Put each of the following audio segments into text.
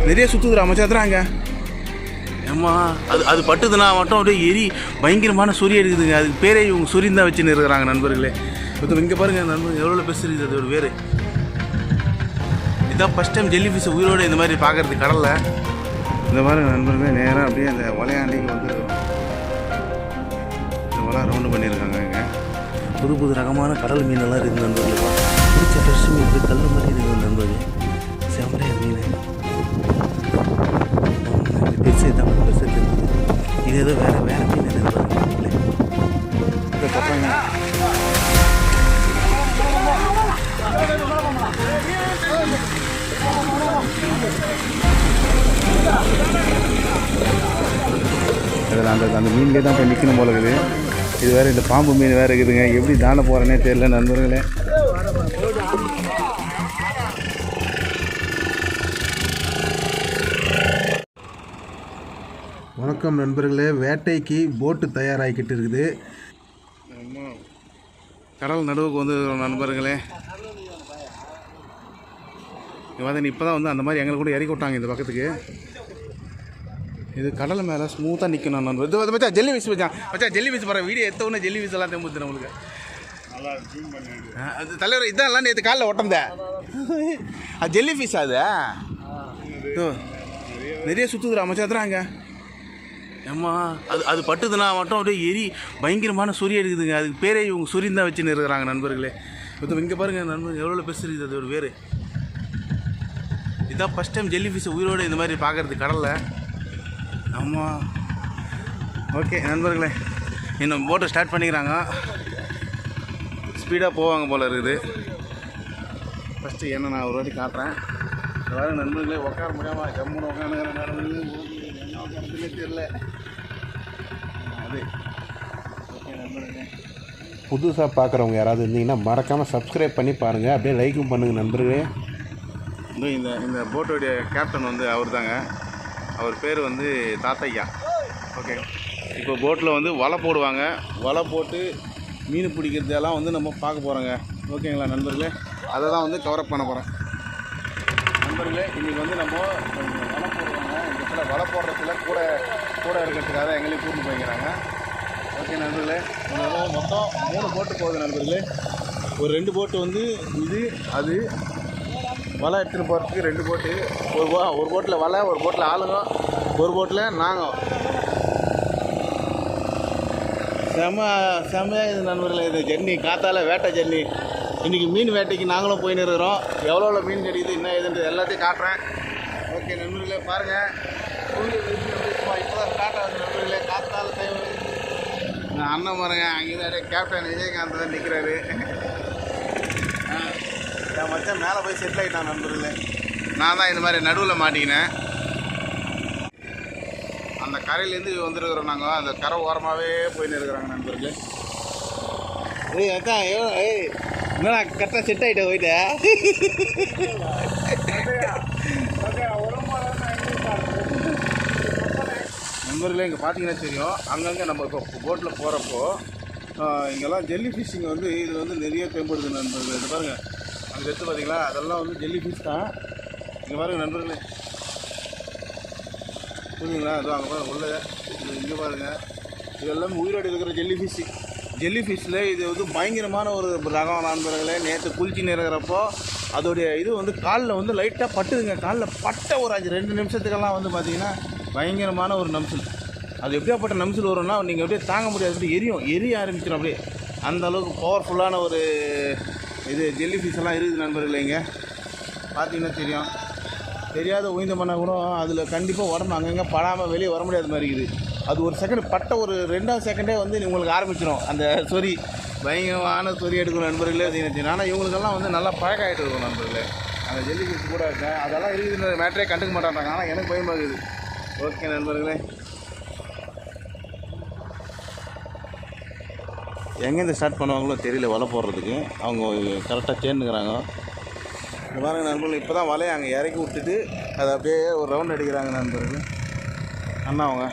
நிறைய சுற்றுதுரா மச்சாத்துறாங்க. ஏம்மா அது பட்டுதுன்னா மட்டும் அப்படியே எரி பயங்கரமான சொறி எடுக்குதுங்க. அதுக்கு பேரே இவங்க சொரின்னு தான் வச்சுன்னு இருக்கிறாங்க நண்பர்களே. இப்போ இங்கே பாருங்கள் நண்பர்கள் எவ்வளோ பெருசு இருக்குது அதோட பேர். இதுதான் ஃபஸ்ட் டைம் ஜெல்லி ஃபிஷ் உயிரோடு இந்த மாதிரி பார்க்குறது கடலில். இந்த பாருங்கள் நண்பர்களே, நேராக அப்படியே அந்த வலையாண்டிக்கு வந்து இந்த வலை ரவுண்டு பண்ணியிருக்காங்க. இங்கே புது புது ரகமான கடல் மீனெல்லாம் இருக்குது நண்பர்கள். பிடிச்ச ஃப்ரெஷ் மீன் இருக்குது, கல் மாதிரி இருக்குது நண்பர்கள். செம்மையாக மீன் பெருசு தான் பெருசு இருக்குது. இது ஏதோ வேறு மீன் எதிர்பார்க்குறீங்களே. இப்போ சொல்கிறாங்க அதில் அந்த மீன்லேயே தான் போய் நிற்கணும் போல இருக்குது. இது வேறு இந்த பாம்பு மீன் வேறு இருக்குதுங்க. எப்படி தாண்ட போகிறேன்னே தெரியல நண்பர்களே. வணக்கம் நண்பர்களே. வேட்டைக்கு போட்டு தயாராகிக்கிட்டு இருக்குது. கடல் நடுவுக்கு வந்து நண்பர்களே வந்து இப்போ தான் வந்து அந்த மாதிரி எங்களை கூட இறக்கி விட்டாங்க இந்த பக்கத்துக்கு. இது கடல் மேலே ஸ்மூத்தாக நிற்கணும் நண்பர். இது மச்சா ஜெல்லி ஃபிஷ் மச்சா ஜெல்லி ஃபிஷ் போகிற வீடியோ எடுத்தவொன்னே ஜெல்லி ஃபிஷ் எல்லாம் தேம்புது நம்மளுக்கு. அது தலைவர் இதெல்லாம் நேற்று காலையில் ஒட்டந்தே அது ஜெல்லி ஃபிஷ். அது நிறைய சுற்றுதுரா மச்சாத்துறாங்க. ஏம்மா அது பட்டுதுன்னா மட்டும் அப்படியே எரி பயங்கரமான சொறி எடுக்குதுங்க. அதுக்கு பேரே இவங்க சொரின்னு தான் வச்சுன்னு இருக்கிறாங்க நண்பர்களே. இப்போ இங்கே பாருங்கள் நண்பர்கள் எவ்வளோ பெருசு இருக்குது அதோட பேர். இதுதான் ஃபஸ்ட் டைம் ஜெல்லி ஃபிஷ் உயிரோடு இந்த மாதிரி பார்க்குறது கடலில். ஆமாம் ஓகே நண்பர்களே, இன்னும் போட்டை ஸ்டார்ட் பண்ணிக்கிறாங்க. ஸ்பீடாக போவாங்க போல் இருக்குது. ஃபஸ்ட்டு என்ன நான் ஒரு வாட்டி காட்டுறேன். வேறு நண்பர்களே உட்கார முடியாமல் ஜம்முன்னு உட்காந்துக்கிறேன். என்ன உட்காரத்துலேயே தெரியல. அது ஓகே நண்பர்களே, புதுசாக பார்க்குறவங்க யாராவது இருந்தீங்கன்னா மறக்காமல் சப்ஸ்கிரைப் பண்ணி பாருங்கள். அப்படியே லைக்கும் பண்ணுங்கள் நண்பர்களே. இந்த போட்டோடைய கேப்டன் வந்து அவர் தாங்க. அவர் பேர் வந்து தாத்தையா. ஓகே, இப்போ போட்டில் வந்து வலை போடுவாங்க. வலை போட்டு மீன் பிடிக்கிறதெல்லாம் வந்து நம்ம பார்க்க போகிறோங்க. ஓகேங்களா நண்பர்களே, அதை தான் வந்து கவரப் பண்ண போகிறேன் நண்பர்களே. இன்றைக்கி வந்து நம்ம வலை போடுவாங்க. இந்த இடத்துல வலை போடுறதுல கூட இருக்கிறதுக்காக எங்களையும் கூட்டிட்டு போய்க்கிறாங்க. ஓகே நண்பர்களே, மொத்தம் 3 போட்டு போகுது நண்பர்களே. ஒரு 2 போட்டு வந்து இது அது வலை எடுத்துகிட்டு போகிறதுக்கு 2 போட்டு. ஒரு போட்டில் வலை, ஒரு போட்டில் ஆளுங்க, ஒரு போட்டில் நாங்கள். செம்மையாக இது நண்பர்களே. இது ஜெர்னி காத்தால வேட்டை ஜெர்னி. இன்றைக்கி மீன் வேட்டைக்கு நாங்களும் போயின்னு இருக்கிறோம். எவ்வளோ மீன் கிடைக்குது என்ன ஏதுன்றது எல்லாத்தையும் காட்டுறேன். ஓகே நண்பர்களே பாருங்கள். இப்போ தான் ஸ்டார்ட் ஆகுது நண்பர்களே. காத்தால டைம் அண்ணன் பாருங்க அங்கே தான் கேப்டன் விஜயகாந்த் தான் நிற்கிறாரு. என் மச்சான் மேலே போய் செட்டில் ஆகிட்டான் நண்பர்களே. நான் தான் இந்த மாதிரி நடுவில் மாட்டிக்கினேன். அந்த கரையிலேருந்து வந்துருக்குறோம் நாங்கள். அந்த கரை ஓரமாகவே போயின்னு இருக்கிறாங்க நண்பர்களே. ஏய் அதான் என்னடா கரெக்டாக செட் ஆகிட்ட போயிட்ட நண்பர்களே. இங்கே பார்த்தீங்கன்னா தெரியும், அங்கங்கே நம்ம இப்போ போட்டில் போகிறப்போ இங்கெல்லாம் ஜெல்லி ஃபிஷ்ஷிங் வந்து இதில் வந்து நிறைய தெம்படுது நண்பர்களே. இது பாருங்கள் அங்கே எடுத்து பார்த்தீங்களா, அதெல்லாம் வந்து ஜெல்லி ஃபிஷ் தான். இங்கே பாருங்கள் நண்பர்களே, புரியுங்களா? அதுவும் அங்கே பாருங்கள் உள்ள இங்கே பாருங்கள். இது எல்லாமே உயிரோடு இருக்கிற ஜெல்லி ஃபிஷ்ஷில் இது வந்து பயங்கரமான ஒரு ரகம் நண்பர்களே. நேற்று குளிச்சுன்னு இருக்கிறப்போ அதோடைய இது வந்து காலில் வந்து லைட்டாக பட்டுதுங்க. காலில் பட்ட ஒரு 2 நிமிஷத்துக்கெல்லாம் வந்து பார்த்திங்கன்னா பயங்கரமான ஒரு நம்சல். அது எப்படியாப்பட்ட நம்சல் வரும்னா நீங்கள் அப்படியே தாங்க முடியாது, எரிய ஆரம்பிச்சிடும் அப்படியே. அந்த அளவுக்கு பவர்ஃபுல்லான ஒரு இது ஜெல்லி ஃபிஷ் எல்லாம் இருக்குது நண்பர்களே. இங்கே பார்த்தீங்கன்னா தெரியும். தெரியாத உயிந்த பண்ணால் கூட அதில் கண்டிப்பாக உடம்பு அங்கங்கே படாமல் வெளியே வர முடியாத மாதிரி இருக்குது. அது ஒரு செகண்ட் பட்ட ஒரு 2ஆவது செகண்டே வந்து உங்களுக்கு ஆரம்பிச்சிடும் அந்த சொறி. பயங்கரமான சொறி எடுக்கணும் நண்பர்களே. ஆனால் இவங்களுக்கெல்லாம் வந்து நல்லா பழக்கம் ஆகிட்டு இருக்கும் நண்பர்களே. அந்த ஜெல்லி ஃபிஷ் கூட இருக்கேன் அதெல்லாம் இருக்குதுன்ற மேட்டரே கண்டுக்க மாட்டாங்க. ஆனால் எனக்கு பயமாக இருக்குது. ஓகே நண்பர்களே, எங்கேருந்து ஸ்டார்ட் பண்ணுவாங்களோ தெரியல வலை போடுறதுக்கு. அவங்க கரெக்டாக சேர்ந்துக்கிறாங்க. இந்த பாருங்க நண்பர்கள், இப்போ தான் வலையை அங்கே இறக்கி விட்டுட்டு அதை அப்படியே ஒரு ரவுண்ட் அடிக்கிறாங்க நண்பர்கள். அண்ணா அவங்க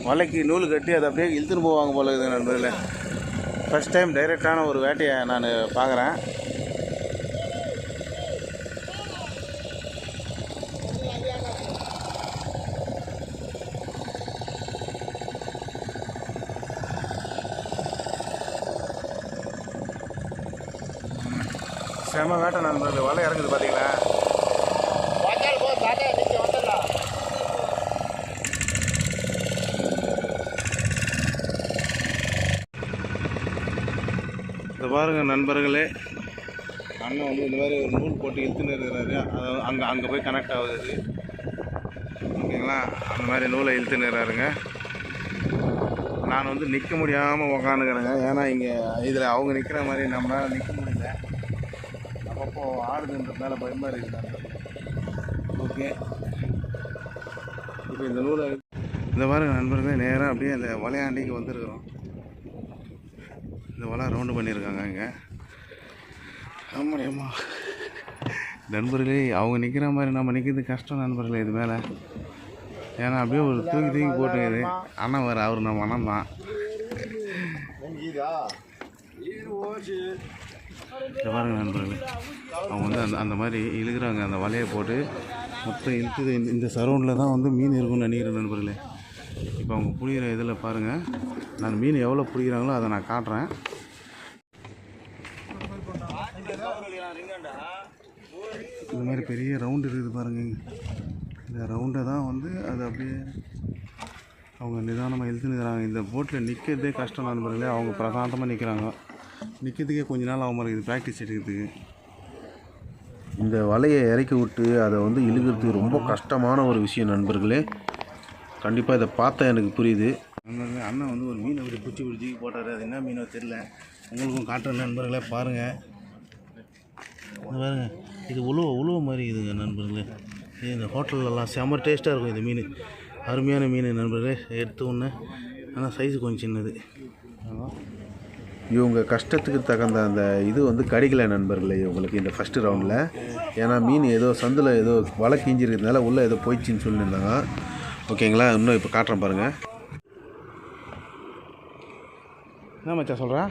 வலைக்கு நூல் கட்டி அதை அப்படியே இழுத்துன்னு போவாங்க போல இருக்குது நண்பர்களே. ஃபஸ்ட் டைம் டைரெக்டான ஒரு வேட்டையை நான் பார்க்குறேன். செம வேட்டை நண்பர்கள். வலை இறங்குது பார்த்தீங்களா? இதை பாருங்கள் நண்பர்களே, அண்ணன் வந்து இந்த மாதிரி ஒரு நூல் போட்டு இழுத்துன்னு இருக்கிறாரு. அதாவது அங்கே போய் கனெக்ட் ஆகுது. ஓகேங்களா? அந்த மாதிரி நூலை இழுத்துன்னு இருக்கிறாருங்க. நான் வந்து நிற்க முடியாமல் உக்காந்துக்கிறேங்க. ஏன்னா இங்கே இதில் அவங்க நிற்கிற மாதிரி நம்மளால் நிற்க முடியல. அப்பப்போ ஆடுதுன்றதுனால பயமாக இருக்குது. ஓகே, இப்போ இந்த நூலை இந்த மாதிரி நண்பர்களே நேராக அப்படியே அந்த வலையாண்டிக்கு வந்துருக்குறோம். இந்த வலை ரவுண்டு பண்ணியிருக்காங்க இங்கே. ஆமாம் நண்பர்களே, அவங்க நிற்கிற மாதிரி நம்ம நிற்கிறது கஷ்டம் நண்பர்களே இது மேலே. ஏன்னா அப்படியே ஒரு தூக்கி போட்டுக்குது. அண்ணன் வர அவர் நம்ம அண்ணன் தான். பாருங்க நண்பர்களே, அவங்க வந்து அந்த மாதிரி இழுக்கிறாங்க. அந்த வலையை போட்டு மொத்தம் இழுத்துது. இந்த சரௌண்டில் தான் வந்து மீன் இருக்குன்னு நினைக்கிறேன் நண்பர்களே. இப்போ அவங்க பிடிக்கிற இதில் பாருங்கள், நான் மீன் எவ்வளோ பிடிக்கிறாங்களோ அதை நான் காட்டுறேன். இந்த மாதிரி பெரிய ரவுண்டு இருக்குது பாருங்கள். இந்த ரவுண்டை தான் வந்து அது அப்படியே அவங்க நிதானமாக இழுத்துனுக்கிறாங்க. இந்த போட்டில் நிற்கிறதே கஷ்டம் நண்பர்களே. அவங்க பிரசாந்தமாக நிற்கிறாங்க. நிற்கிறதுக்கே கொஞ்ச நாள் அவங்க இது ப்ராக்டிஸ் எடுக்கிறதுக்கு. இந்த வலையை இறக்கி விட்டு அதை வந்து இழுக்கிறதுக்கு ரொம்ப கஷ்டமான ஒரு விஷயம் நண்பர்களே. கண்டிப்பாக இதை பார்த்தா எனக்கு புரியுது நண்பர்களே. அண்ணன் வந்து ஒரு மீனை அப்படி பிடிச்சி போட்டார். அது என்ன மீனோ தெரில, உங்களுக்கும் காட்டுற நண்பர்களே. பாருங்கள் பாருங்கள், இது உழுவ மாதிரி இதுங்க நண்பர்களே. இந்த ஹோட்டல்லலாம் செம்ம டேஸ்ட்டாக இருக்கும் இந்த மீன். அருமையான மீன் நண்பர்களே. எடுத்த ஒன்று, ஆனால் சைஸு கொஞ்சம் சின்னது. இவங்க கஷ்டத்துக்கு தகுந்த அந்த இது வந்து கிடைக்கல நண்பர்களே இவங்களுக்கு இந்த ஃபஸ்ட்டு ரவுண்டில். ஏன்னா மீன் ஏதோ சந்தில் ஏதோ வலை கிஞ்சிருக்கிறதுனால உள்ளே ஏதோ போயிடுச்சின்னு சொல்லியிருந்தாங்க. ஓகேங்களா? இன்னும் இப்போ காட்டுறேன் பாருங்கள். என்ன மச்சா சொல்கிறேன்?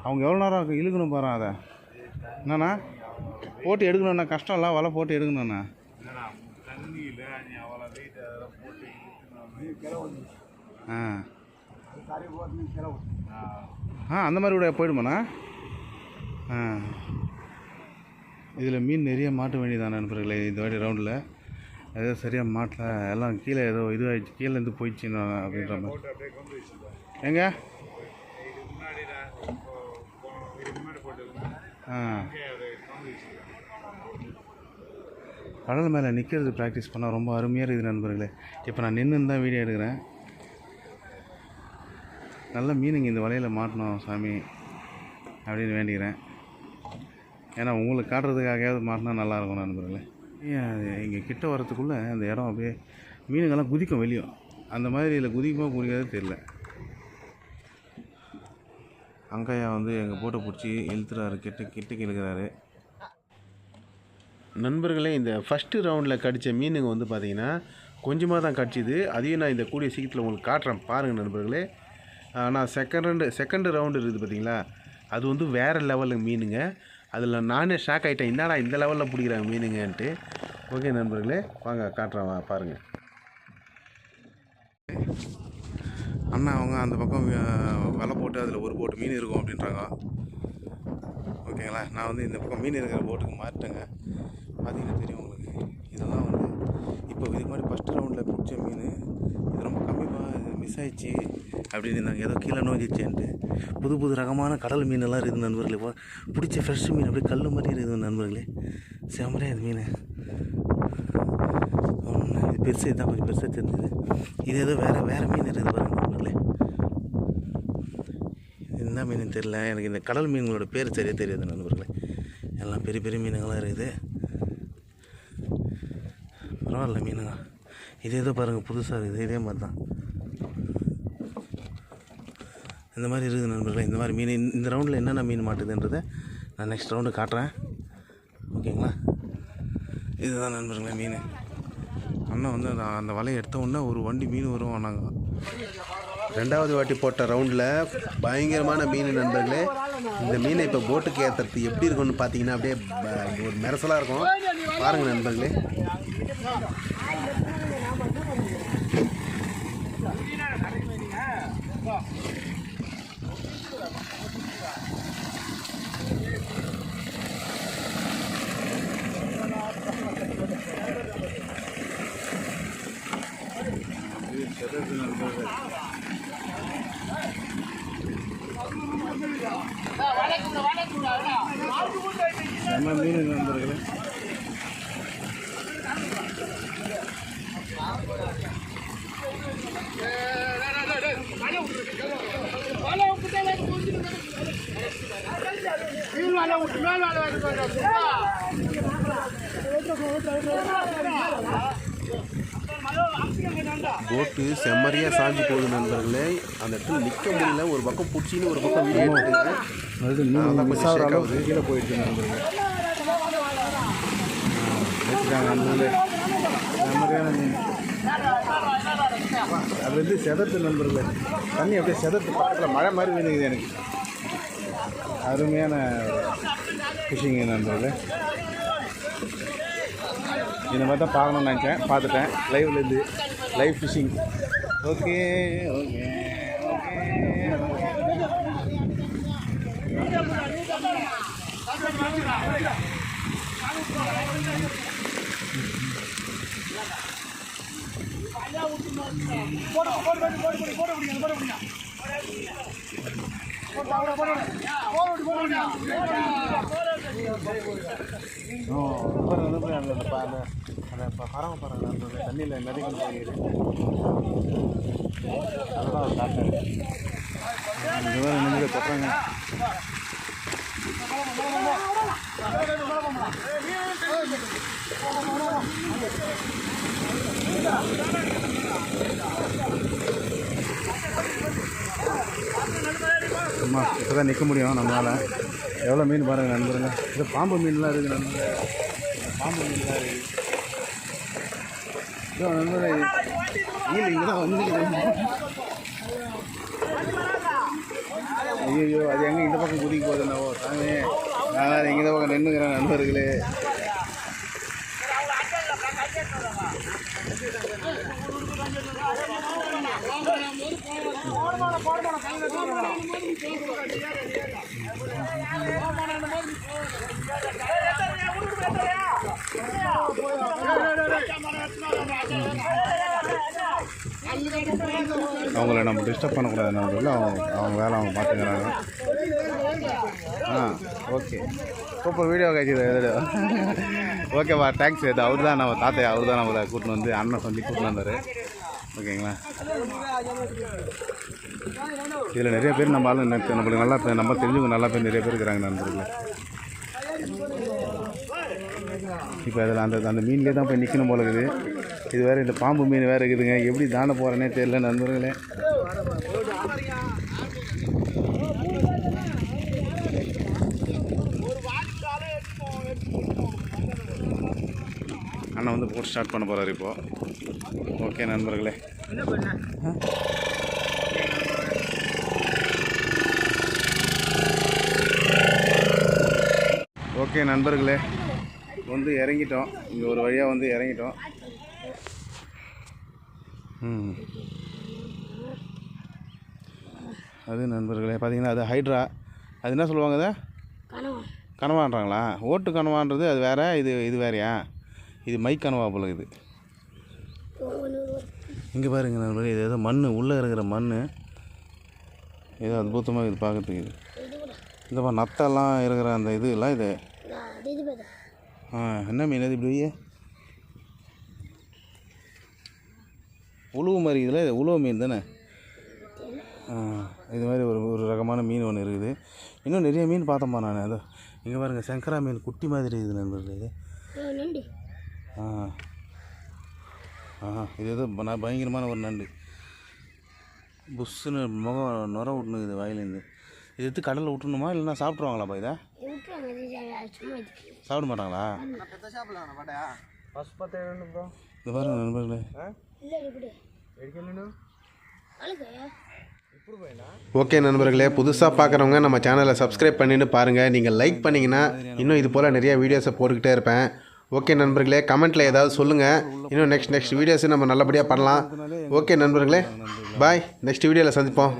அவங்க எவ்வளோ நேரம் இழுக்கணும் பாரு. அதை என்னண்ணா போட்டு எடுக்கணுண்ணா, கஷ்டம் இல்லை வலை போட்டு எடுக்கணுண்ணா. அந்த மாதிரி கூட போயிடுமாண்ணா? இதில் மீன் நிறைய மாட்ட வேண்டியதான் நண்பர்களே. இந்த வாட்டி ரவுண்டில் ஏதோ சரியாக மாட்டல, எல்லாம் கீழே ஏதோ இதுவாகிடுச்சு, கீழேருந்து போயிடுச்சுன்னு அப்படின்ற மாதிரி. எங்க கடல் மேலே நிற்கிறது ப்ராக்டிஸ் பண்ணால் ரொம்ப அருமையாக இருக்குது நண்பர்களே. இப்போ நான் நின்று தான் வீடியோ எடுக்கிறேன். நல்ல மீனுங்க இந்த வலையில் மாட்டணும் சாமி அப்படின்னு வேண்டிக்கிறேன். ஏன்னா உங்களுக்கு காட்டுறதுக்காகவே மாட்டினா நல்லாயிருக்கும் நண்பர்களே. இங்கே கிட்ட வரத்துக்குள்ளே அந்த இடம் அப்படியே மீனுங்கெல்லாம் குதிக்கும் வெளியும். அந்த மாதிரி இதில் குதிக்குமா குதிக்காது தெரில. அங்கையா வந்து எங்கள் போட்டை பிடிச்சி இழுத்துறாரு, கிட்டக்கு இழுக்கிறாரு நண்பர்களே. இந்த ஃபஸ்ட்டு ரவுண்டில் கடித்த மீனுங்க வந்து பார்த்திங்கன்னா கொஞ்சமாக தான் கடிச்சிது. அதையும் நான் இந்த கூடிய சீக்கிரத்தில் உங்களுக்கு காட்டுறேன் பாருங்கள் நண்பர்களே. ஆனால் செகண்ட் ரவுண்டு இருக்குது பார்த்திங்களா, அது வந்து வேறு லெவலில் மீனுங்க. அதில் நானே ஷாக் ஆகிட்டேன், என்னடா இந்த லெவலில் பிடிக்கிறாங்க மீனுங்கன்ட்டு. ஓகே நண்பர்களே, வாங்க காட்டுறேன் பாருங்கள். அண்ணா அவங்க அந்த பக்கம் வலை போட்டு அதில் ஒரு போட்டு மீன் இருக்கும் அப்படின்றாங்க. ஓகேங்களா? நான் வந்து இந்த பக்கம் மீன் இருக்கிற போட்டுக்கு மாறிட்டேங்க. பார்த்தீங்கன்னா தெரியும் உங்களுக்கு. இதெல்லாம் வந்து இப்போ இதுக்கு மாதிரி ஃபஸ்ட்டு ரவுண்டில் பிடிச்ச மீன் இது ரொம்ப கம்மியாக மிஸ் ஆகிடுச்சு அப்படின்னு நாங்கள் ஏதோ கீழே நோக்கிச்சேன்ட்டு புது ரகமான கடல் மீனெல்லாம் இருக்குது நண்பர்களே. இப்போ பிடிச்ச ஃப்ரெஷ் மீன் அப்படியே கல் மாதிரி இருக்குது நண்பர்களே. செம்மறையாக இது மீன். இது பெருசு, இதுதான் கொஞ்சம் பெருசாக தெரிஞ்சுது. இது ஏதோ வேறு மீன் இருக்குது பாருங்கள் நண்பர்களே. என்ன மீன் தெரியல எனக்கு. இந்த கடல் மீன்களோட பேர் சரியாக தெரியாது நண்பர்களே. எல்லாம் பெரிய மீனுங்களாம் இருக்குது. பரவாயில்ல மீனுங்க. இது ஏதோ பாருங்கள் புதுசாக இருக்குது. இதே மாதிரி தான் இந்த மாதிரி இருக்குது நண்பர்களே. இந்த மாதிரி மீன் இந்த ரவுண்டில் என்னென்ன மீன் மாட்டுதுன்றதை நான் நெக்ஸ்ட் ரவுண்டு காட்டுறேன். ஓகேங்களா? இதுதான் நண்பர்களே மீன். அண்ணன் வந்து அந்த வலையை எடுத்த உடனே ஒரு வண்டி மீன் வரும். நாங்கள் ரெண்டாவது வாட்டி போட்ட ரவுண்டில் பயங்கரமான மீன் நண்பர்களே. இந்த மீனை இப்போ போட்டுக்கு ஏற்றுறது எப்படி இருக்குன்னு பார்த்தீங்கன்னா அப்படியே ஒரு மெரசலாக இருக்கும். பாருங்கள் நண்பர்களே. மீன் நண்பர்களே. போட்டு செம்மறியாக சாஞ்சி போகுது நண்பர்களே. அந்த இடத்துல நிற்க முடியல. ஒரு பக்கம் பிடிச்சின்னு ஒரு பக்கம் மிஸ் ஆகிற அளவுக்கு கீழே போயிடுச்சு நண்பர்களே. நண்பர்களே செம்மறியான மீன். அது வந்து செதத்து நண்பர்களே. தண்ணி அப்படியே செதத்து பக்கத்தில் மழை மாதிரி வேணுங்குது எனக்கு. அருமையான ஃபிஷிங் நண்பர்களே. இந்த மாதிரி தான் பார்க்கணும்னு நினச்சேன், பார்த்துட்டேன் லைவ்லேருந்து. Live fishing. Okay okay okay. அந்த பறவை பறவை அந்த தண்ணியில் நதிகள் போயிடுது. அதெல்லாம் காட்டாது. இந்த மாதிரி நிமிடம் கொட்டுறாங்க. அம்மா இப்போ தான் நிற்க முடியும் நம்மளால். எவ்வளோ மீன் பாருங்கள் நண்பருங்க. இது பாம்பு மீன்லாம் இருக்குது நண்பர்கள். பாம்பு மீன்லாம் இருக்குது. இதோ நண்பர் மீன் இங்கே தான் வந்துருக்குது. ஐயோ அது எங்கே இந்த பக்கம் குதிக்க போகுதுன்னாவோ சாமி. நான் இங்கே பக்கம் நின்றுக்கிறேன் நண்பர்களே. அவங்கள நம்ம டிஸ்டர்ப் பண்ணக்கூடாது நண்பர்கள். அவங்க வேலை அவங்க பார்த்துக்கிறாங்க. ஓகே சூப்பர் வீடியோ காய்ச்சிது. ஓகேவா, தேங்க்ஸ். இது அவர் தான் நம்ம தாத்தா. அவர் தான் நம்மளை கூட்டின்னு வந்து அண்ணன் சொல்லி கூட்டின்னு வந்தார். ஓகேங்களா. இதில் நிறைய பேர் நம்ம ஆளு நம்மளுக்கு நல்லா நம்ம தெரிஞ்சவங்க நல்லா பேர் நிறைய பேர் இருக்கிறாங்க நண்பர்கள். இப்போ அதில் அந்த மீன்லேயே தான் போய் நிற்கணும் போல இருக்குது. இது வேறு இந்த பாம்பு மீன் வேறு இருக்குதுங்க. எப்படி தாண்ட போகிறேன்னே தெரியல நண்பர்களே. அண்ணன் வந்து போட்டு ஸ்டார்ட் பண்ண போகிறார் இப்போது. ஓகே நண்பர்களே. ஓகே நண்பர்களே, வந்து இறங்கிட்டோம். இங்கே ஒரு வழியாக வந்து இறங்கிட்டோம். அது நண்பர்களே பார்த்தீங்கன்னா அது ஹைட்ரா. அது என்ன சொல்லுவாங்க? அதை கனவான்றாங்களா? ஓட்டு கனவான்றது அது வேறு, இது வேறையா? இது மை கனவா போல இது. இங்கே பாருங்க நண்பர்களே, இது ஏதோ மண் உள்ளே இருக்கிற மண் ஏதோ அற்புதமாக இது பார்க்கறதுக்கு. இது இந்த மாதிரி நத்தெல்லாம் இருக்கிற அந்த இது இல்லை இது. என்ன மீன் அது? இப்படி உழுவு மாதிரி இதில் இது உழுவு மீன் தானே? இது மாதிரி ஒரு ரகமான மீன் ஒன்று இருக்குது. இன்னும் நிறைய மீன் பார்த்தோம்ப்பா நான். அது இங்கே பாருங்கள், சங்கரா மீன் குட்டி மாதிரி இருக்குது நண்பர்கள். இது இது ஏதோ பயங்கரமான ஒரு நண்டு. புஷ்ஷுன்னு முகம் நுர விட்டுனுக்குது வாயிலேருந்து. இது எடுத்து கடலில் விட்டுணுமா இல்லைன்னா சாப்பிட்ருவாங்களாப்பா? இதை சாப்பிட மாட்டாங்களா? இது பாருங்க நண்பர்களே. ஓகே நண்பர்களே, புதுசாக பார்க்குறவங்க நம்ம சேனலை சப்ஸ்கிரைப் பண்ணிட்டு பாருங்கள். நீங்கள் லைக் பண்ணிங்கன்னா இன்னும் இது போல் நிறைய வீடியோஸை போட்டுக்கிட்டே இருப்பேன். ஓகே நண்பர்களே, கமெண்ட்டில் ஏதாவது சொல்லுங்கள். இன்னும் நெக்ஸ்ட் வீடியோஸை நம்ம நல்லபடியாக பண்ணலாம். ஓகே நண்பர்களே, பாய். நெக்ஸ்ட் வீடியோவில் சந்திப்போம்.